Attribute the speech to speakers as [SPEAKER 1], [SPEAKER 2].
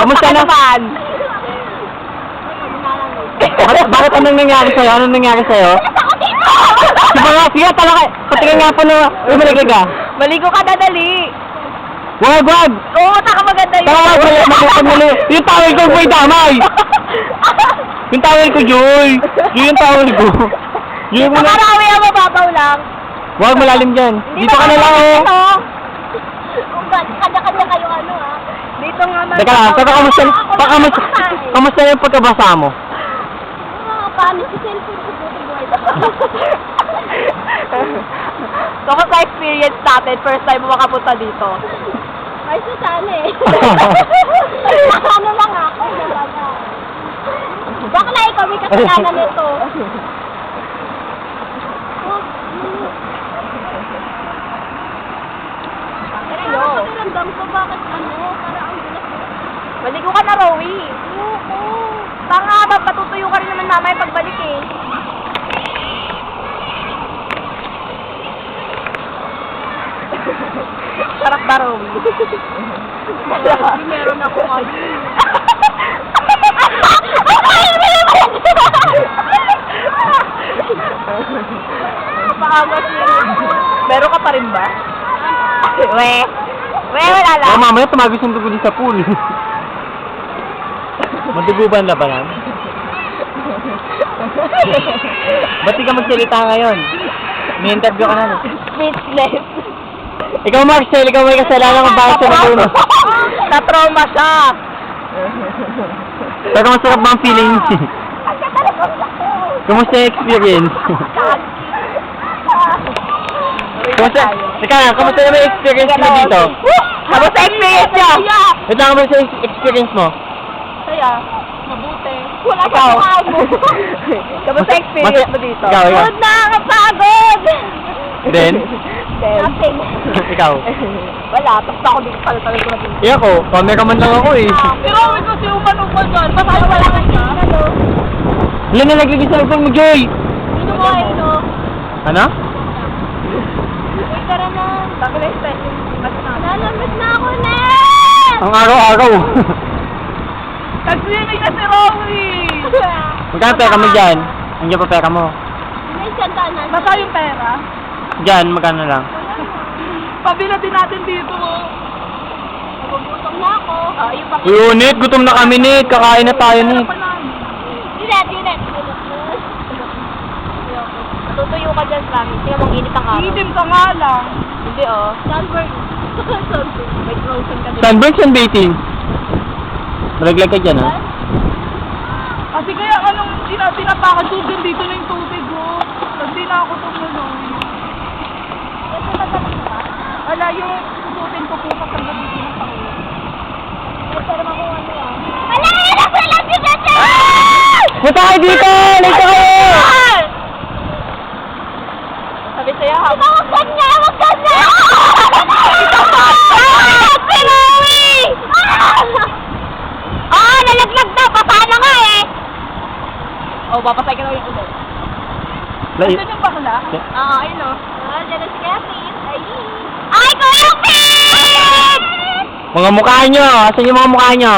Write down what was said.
[SPEAKER 1] Kamusta na? Bakit anong nangyari sa'yo? Anong nangyari sa'yo? Sige, talakay. Patingin nga po na umaligay ka.
[SPEAKER 2] Maligo ka na, dali.
[SPEAKER 1] Wag!
[SPEAKER 2] Oo, taka maganda yun.
[SPEAKER 1] Mali. Yung towel ko, boy, damay! Yung towel ko, Joy! Yung towel ko. Yung muna.
[SPEAKER 2] Nakarawi ang mababaw lang.
[SPEAKER 1] Wag, malalim dyan. Dito ka na lang, oh.
[SPEAKER 2] Kung kanya-kanya kayo ano, ha? Dito nga man.
[SPEAKER 1] Teka lang, kamusta yung pagkabasa mo?
[SPEAKER 2] Paano si cellphone ko buti buhay ba? So, kung sa-experience natin, first time mo makapunta dito. Ay, sana eh. Ano lang ako, talaga. Bakla, ikaw may kasalanan nito. Pero pakiramdam ko, bakit ano? Para ang bilas. Maligo ka na, Rowie. Oo. Tanga, matutuyo ka rin naman mamaya pagbalik eh. Sarap ba, Rowie? Meron ako ngayon. Paangas yun. Meron ka pa rin ba? Wala lang.
[SPEAKER 1] Mamaya tumagos yung dugo din sa pool. Madugo ba ang labanan? Ba't di ka magsalita ngayon? May interview ka na.
[SPEAKER 2] Speechless.
[SPEAKER 1] Ikaw, Marcel, ikaw may kasalanan kung bakit siya naguno.
[SPEAKER 2] Na-trauma siya.
[SPEAKER 1] Pero masarap ba ang feeling? Kumusta yung experience? Kamusta naman yung experience mo dito?
[SPEAKER 2] Kamusta experience niya?
[SPEAKER 1] Ito, kamusta yung experience mo?
[SPEAKER 2] Saya. Mabuti. Wala ka kumain mo. Kamusta experience mo dito?
[SPEAKER 1] Ikaw.
[SPEAKER 2] Good na, kapagod!
[SPEAKER 1] Then?
[SPEAKER 2] Nothing.
[SPEAKER 1] Ikaw?
[SPEAKER 2] Wala, tapos ako dito pala ko na dito.
[SPEAKER 1] Iya ko, cameraman lang ako eh.
[SPEAKER 2] Pero ako kasi uman-uman dyan. Basta wala ka na.
[SPEAKER 1] Wala na naglagay sa cellphone mo, Joy!
[SPEAKER 2] Ito mo, ito.
[SPEAKER 1] Ano?
[SPEAKER 2] Uy, tara na. Sabi na yung style. Nalamit na ako na!
[SPEAKER 1] Ang araw-araw.
[SPEAKER 2] Nag-swimming na si Rowie!
[SPEAKER 1] Magkano pera mo dyan? Andiyan pa pera mo?
[SPEAKER 2] May sandaan na. Basta yung pera?
[SPEAKER 1] Dyan, magkano lang?
[SPEAKER 2] Pabila din natin dito. Nagugutom na ako. Yung pa.
[SPEAKER 1] Unit, gutom na kami, Nit. Kakain na tayo, Nit.
[SPEAKER 2] Dinet. Tutuyo ka dyan, Sammy. Tingnan mong init ang araw. Itim ka nga lang. Hindi, oh. Sunburn. May frozen ka din.
[SPEAKER 1] Sunburn, sunbathing. Malaglag ka dyan, ha?
[SPEAKER 2] Kasi kaya anong pinapakatubig dito na yung tubig, oh. Hindi na ako tumuloy. Kasi matalang ka? Wala yung susutin ko po kapag dito ng pangulo. Pero makuha mo yan. Wala! Hirap na lang yung ganda!
[SPEAKER 1] Punta kayo dito! Lito kayo!
[SPEAKER 2] Sabi sa'yo, ha? Wag ganyan! Wag ganyan! Si Rowie! Nalaglag na! Paano nga eh? Papasay ka na ulit ulit. Saan yung bakla? Ayun o. Diyan na si Kevin. Ay, Kuya Pin!
[SPEAKER 1] Mga mukha nyo! Asan yung mga mukha nyo?